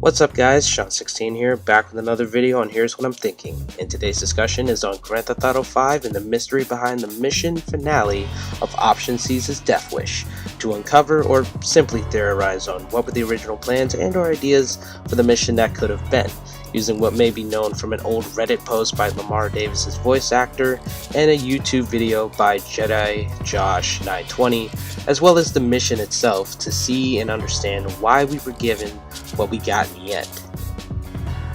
What's up guys, Sean16 here, back with another video on Here's What I'm Thinking. And today's discussion is on Grand Theft Auto 5 and the mystery behind the mission finale of Option C's Deathwish, to uncover or simply theorize on what were the original plans and or ideas for the mission that could have been, using what may be known from an old Reddit post by Lamar Davis's voice actor and a YouTube video by Jedi Josh 920, as well as the mission itself, to see and understand why we were given what we got in the end.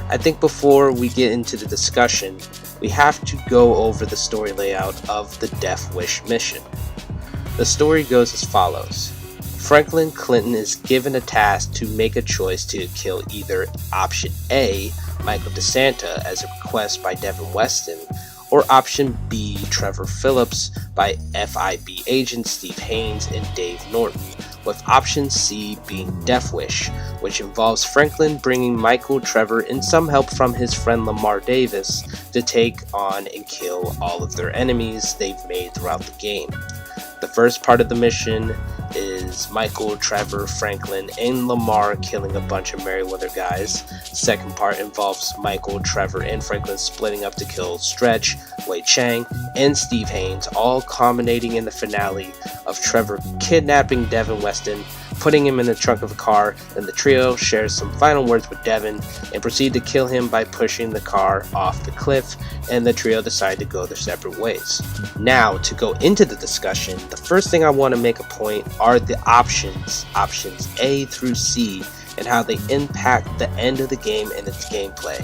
I think before we get into the discussion, we have to go over the story layout of the Deathwish mission. The story goes as follows. Franklin Clinton is given a task to make a choice to kill either option A, Michael DeSanta, as a request by Devin Weston, or option B, Trevor Phillips, by FIB agents Steve Haynes and Dave Norton, with option C being Deathwish, which involves Franklin bringing Michael, Trevor, and some help from his friend Lamar Davis to take on and kill all of their enemies they've made throughout the game. The first part of the mission is Michael, Trevor, Franklin, and Lamar killing a bunch of Merryweather guys. Second part involves Michael, Trevor, and Franklin splitting up to kill Stretch, Wei Chang, and Steve Haynes, all culminating in the finale of Trevor kidnapping Devin Weston, putting him in the trunk of a car. Then the trio shares some final words with Devin and proceed to kill him by pushing the car off the cliff, and the trio decide to go their separate ways. Now, to go into the discussion, the first thing I want to make a point are the options A through C, and how they impact the end of the game and its gameplay.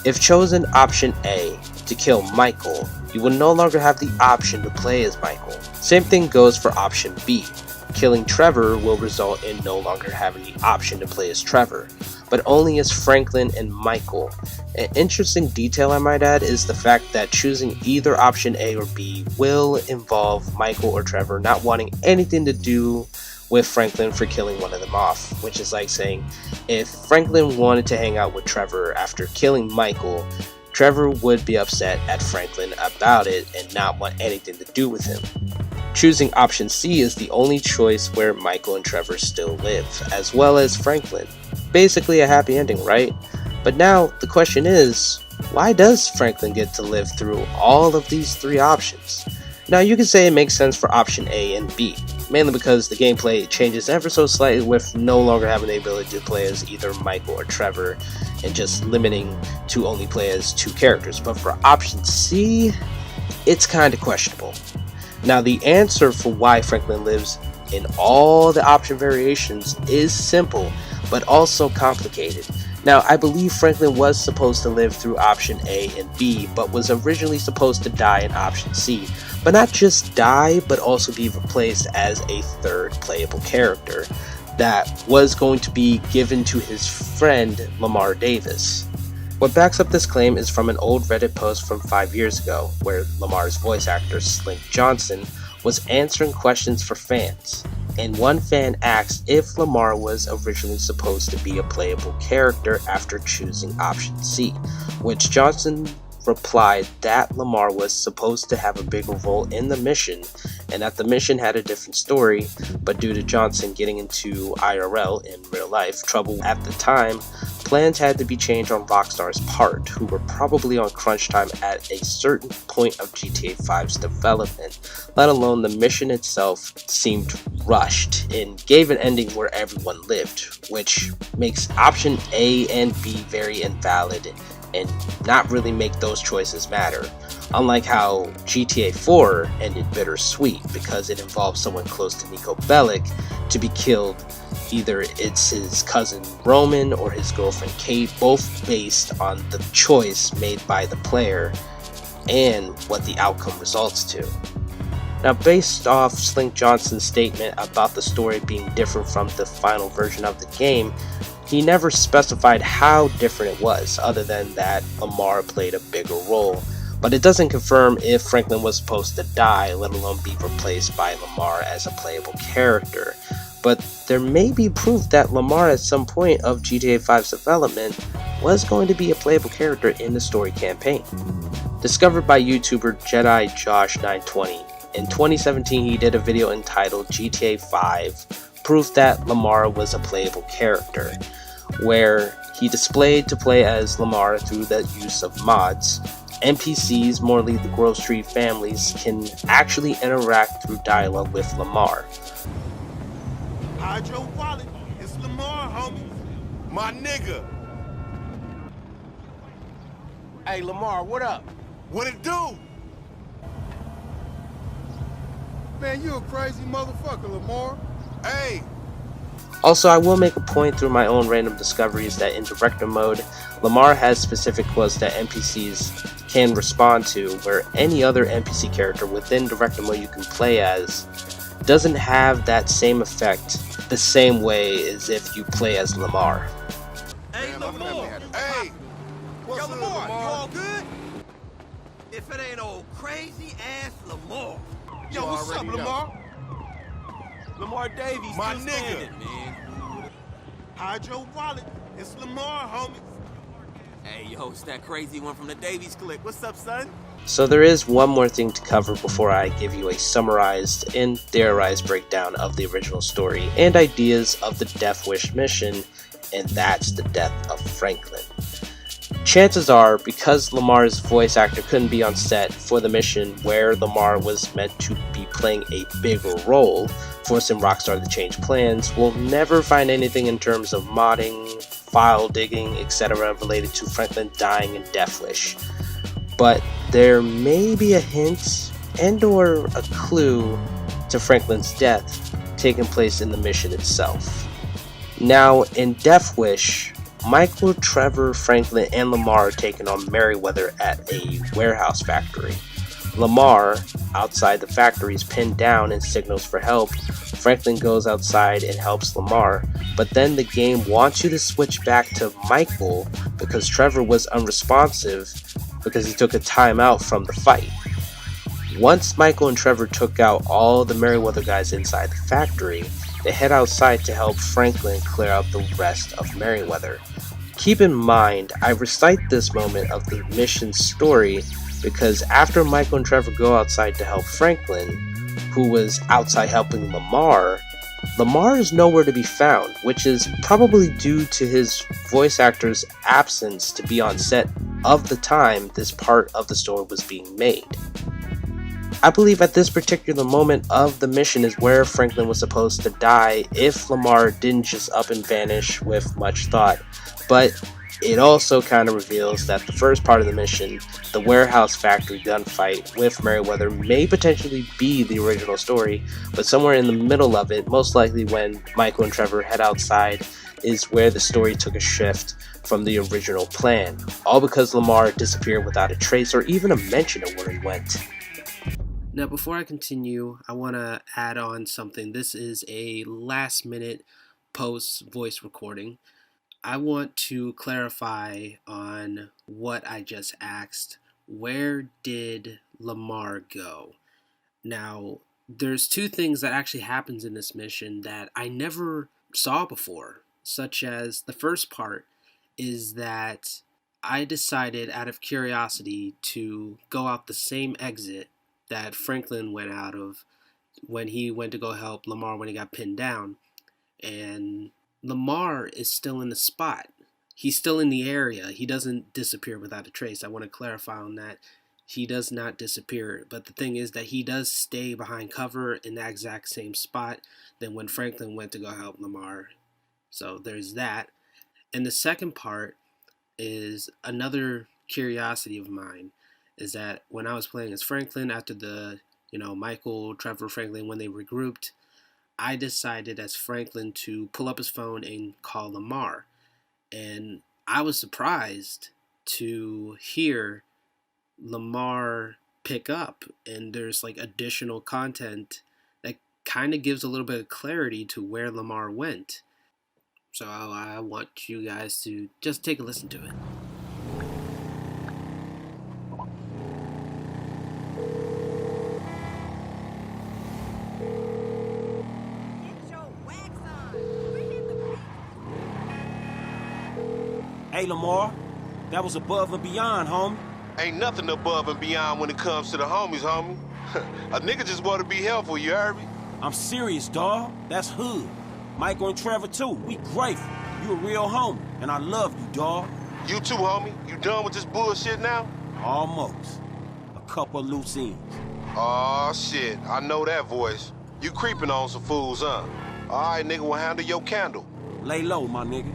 If chosen option A, to kill Michael, you will no longer have the option to play as Michael. Same thing goes for option B. Killing Trevor will result in no longer having the option to play as Trevor, but only as Franklin and Michael. An interesting detail I might add is the fact that choosing either option A or B will involve Michael or Trevor not wanting anything to do with Franklin for killing one of them off, which is like saying if Franklin wanted to hang out with Trevor after killing Michael, Trevor would be upset at Franklin about it and not want anything to do with him. Choosing option C is the only choice where Michael and Trevor still live, as well as Franklin. Basically a happy ending, right? But now the question is, why does Franklin get to live through all of these three options? Now you can say it makes sense for option A and B, mainly because the gameplay changes ever so slightly with no longer having the ability to play as either Michael or Trevor and just limiting to only play as two characters. But for option C, it's kind of questionable. Now the answer for why Franklin lives in all the option variations is simple, but also complicated. Now I believe Franklin was supposed to live through option A and B, but was originally supposed to die in option C. But not just die, but also be replaced as a third playable character that was going to be given to his friend Lamar Davis. What backs up this claim is from an old Reddit post from 5 years ago, where Lamar's voice actor Slink Johnson was answering questions for fans, and one fan asked if Lamar was originally supposed to be a playable character after choosing option C, which Johnson replied that Lamar was supposed to have a bigger role in the mission, and that the mission had a different story, but due to Johnson getting into IRL, in real life, trouble at the time, plans had to be changed on Rockstar's part, who were probably on crunch time at a certain point of GTA 5's development, let alone the mission itself seemed rushed and gave an ending where everyone lived, which makes option A and B very invalid and not really make those choices matter. Unlike how GTA 4 ended bittersweet because it involved someone close to Nico Bellic to be killed. Either it's his cousin Roman or his girlfriend Kate, both based on the choice made by the player and what the outcome results to. Now, based off Slink Johnson's statement about the story being different from the final version of the game, he never specified how different it was, other than that Lamar played a bigger role. But it doesn't confirm if Franklin was supposed to die, let alone be replaced by Lamar as a playable character. But there may be proof that Lamar at some point of GTA 5's development was going to be a playable character in the story campaign. Discovered by YouTuber Jedi Josh 920, in 2017 he did a video entitled GTA 5 Proof that Lamar was a playable character, where he displayed to play as Lamar through the use of mods. NPCs, more the Grove Street families, can actually interact through dialogue with Lamar. Hide your wallet. It's Lamar, homie. My nigga. Hey, Lamar, what up? What it do? Man, you a crazy motherfucker, Lamar. Hey. Also, I will make a point through my own random discoveries that in director mode, Lamar has specific quotes that NPCs can respond to, where any other NPC character within director mode you can play as doesn't have that same effect the same way as if you play as Lamar. Hey, Lamar! Hey. What's Yo, up, Lamar, you all good? If it ain't old crazy-ass Lamar. Yo, what's up, Lamar? Lamar Davies, My still nigga. standing, man. Hide your wallet. It's Lamar, homie. Hey, yo, it's that crazy one from the Davies clique. What's up, son? So there is one more thing to cover before I give you a summarized and theorized breakdown of the original story and ideas of the Deathwish mission, and that's the death of Franklin. Chances are, because Lamar's voice actor couldn't be on set for the mission where Lamar was meant to be playing a bigger role, forcing Rockstar to change plans, we'll never find anything in terms of modding, file digging, etc. related to Franklin dying in Deathwish. But there may be a hint and or a clue to Franklin's death taking place in the mission itself. Now, in Deathwish, Michael, Trevor, Franklin, and Lamar are taking on Merryweather at a warehouse factory. Lamar, outside the factory, is pinned down and signals for help. Franklin goes outside and helps Lamar, but then the game wants you to switch back to Michael because Trevor was unresponsive because he took a timeout from the fight. Once Michael and Trevor took out all the Merryweather guys inside the factory, they head outside to help Franklin clear out the rest of Merryweather. Keep in mind, I recite this moment of the mission's story because after Michael and Trevor go outside to help Franklin, who was outside helping Lamar, Lamar is nowhere to be found, which is probably due to his voice actor's absence to be on set of the time this part of the story was being made. I believe at this particular moment of the mission is where Franklin was supposed to die if Lamar didn't just up and vanish with much thought, but it also kind of reveals that the first part of the mission, the warehouse factory gunfight with Merryweather, may potentially be the original story, but somewhere in the middle of it, most likely when Michael and Trevor head outside, is where the story took a shift from the original plan, all because Lamar disappeared without a trace or even a mention of where he went. Now, before I continue, I want to add on something. This is a last-minute post voice recording. I want to clarify on what I just asked. Where did Lamar go? Now, there's two things that actually happens in this mission that I never saw before, such as the first part is that I decided out of curiosity to go out the same exit that Franklin went out of when he went to go help Lamar when he got pinned down. And Lamar is still in the spot. He's still in the area. He doesn't disappear without a trace. I want to clarify on that. He does not disappear. But the thing is that he does stay behind cover in that exact same spot than when Franklin went to go help Lamar. So there's that. And the second part is another curiosity of mine, is that when I was playing as Franklin after the, Michael, Trevor, Franklin, when they regrouped, I decided as Franklin to pull up his phone and call Lamar. And I was surprised to hear Lamar pick up, and there's like additional content that kind of gives a little bit of clarity to where Lamar went. So I want you guys to just take a listen to it. Hey, Lamar, that was above and beyond, homie. Ain't nothing above and beyond when it comes to the homies, homie. A nigga just want to be helpful, you heard me? I'm serious, dawg. That's hood. Michael and Trevor, too. We grateful. You a real homie, and I love you, dawg. You too, homie. You done with this bullshit now? Almost. A couple loose ends. Aw, shit. I know that voice. You creeping on some fools, huh? Alright, nigga, will handle your candle. Lay low, my nigga.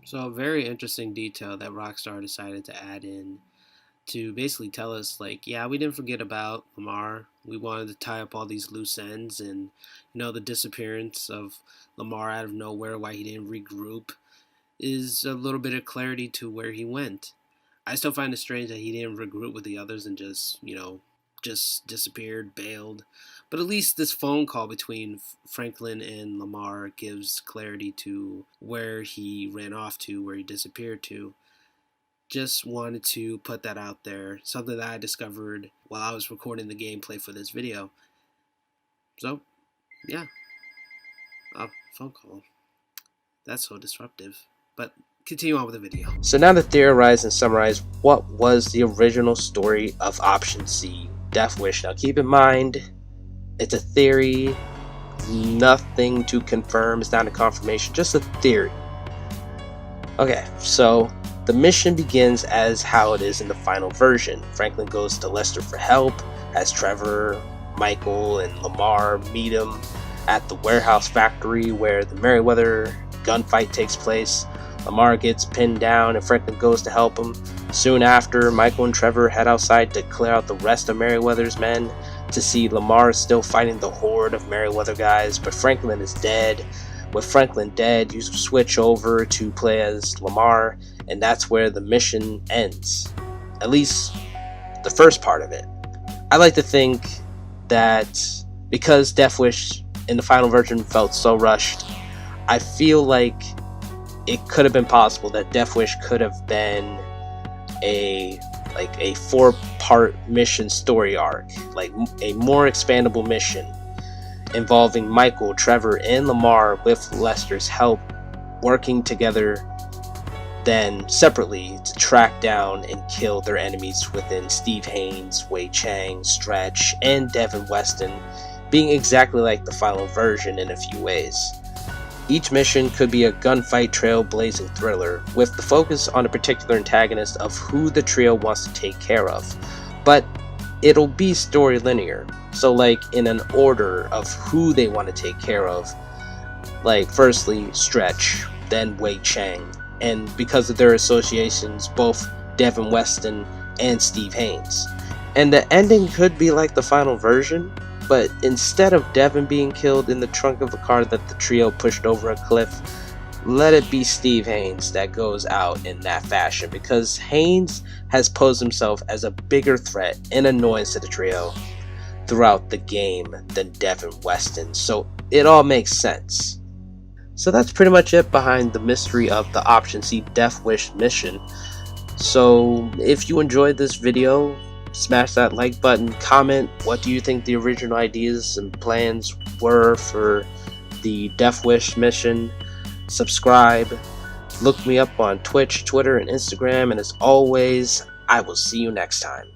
So a very interesting detail that Rockstar decided to add in to basically tell us, like, yeah, we didn't forget about Lamar. We wanted to tie up all these loose ends, and, you know, the disappearance of Lamar out of nowhere, why he didn't regroup, is a little bit of clarity to where he went. I still find it strange that he didn't regroup with the others and just, you know, just disappeared, bailed. But at least this phone call between Franklin and Lamar gives clarity to where he ran off to, where he disappeared to. Just wanted to put that out there. Something that I discovered while I was recording the gameplay for this video. So, yeah. A phone call. That's so disruptive. But continue on with the video. So now to theorize and summarize what was the original story of Option C, Deathwish. Now keep in mind, it's a theory, nothing to confirm, it's not a confirmation, just a theory. Okay, so the mission begins as how it is in the final version. Franklin goes to Lester for help, as Trevor, Michael, and Lamar meet him at the warehouse factory where the Merryweather gunfight takes place. Lamar gets pinned down and Franklin goes to help him. Soon after, Michael and Trevor head outside to clear out the rest of Merryweather's men to see Lamar still fighting the horde of Merryweather guys, but Franklin is dead. With Franklin dead, you switch over to play as Lamar, and that's where the mission ends. At least the first part of it. I like to think that because Deathwish in the final version felt so rushed, I feel like it could have been possible that Deathwish could have been a 4-part mission story arc, like a more expandable mission involving Michael, Trevor, and Lamar with Lester's help working together then separately to track down and kill their enemies within Steve Haynes, Wei Chang, Stretch, and Devin Weston, being exactly like the final version in a few ways. Each mission could be a gunfight trailblazing thriller, with the focus on a particular antagonist of who the trio wants to take care of, but it'll be story linear, so like in an order of who they want to take care of, like firstly Stretch, then Wei Chang, and because of their associations, both Devin Weston and Steve Haynes. And the ending could be like the final version, but instead of Devin being killed in the trunk of a car that the trio pushed over a cliff, let it be Steve Haynes that goes out in that fashion, because Haynes has posed himself as a bigger threat and annoyance to the trio throughout the game than Devin Weston, so it all makes sense. So that's pretty much it behind the mystery of the Option C Deathwish mission. So if you enjoyed this video, smash that like button, comment what do you think the original ideas and plans were for the Deathwish mission, subscribe, look me up on Twitch, Twitter, and Instagram, and as always, I will see you next time.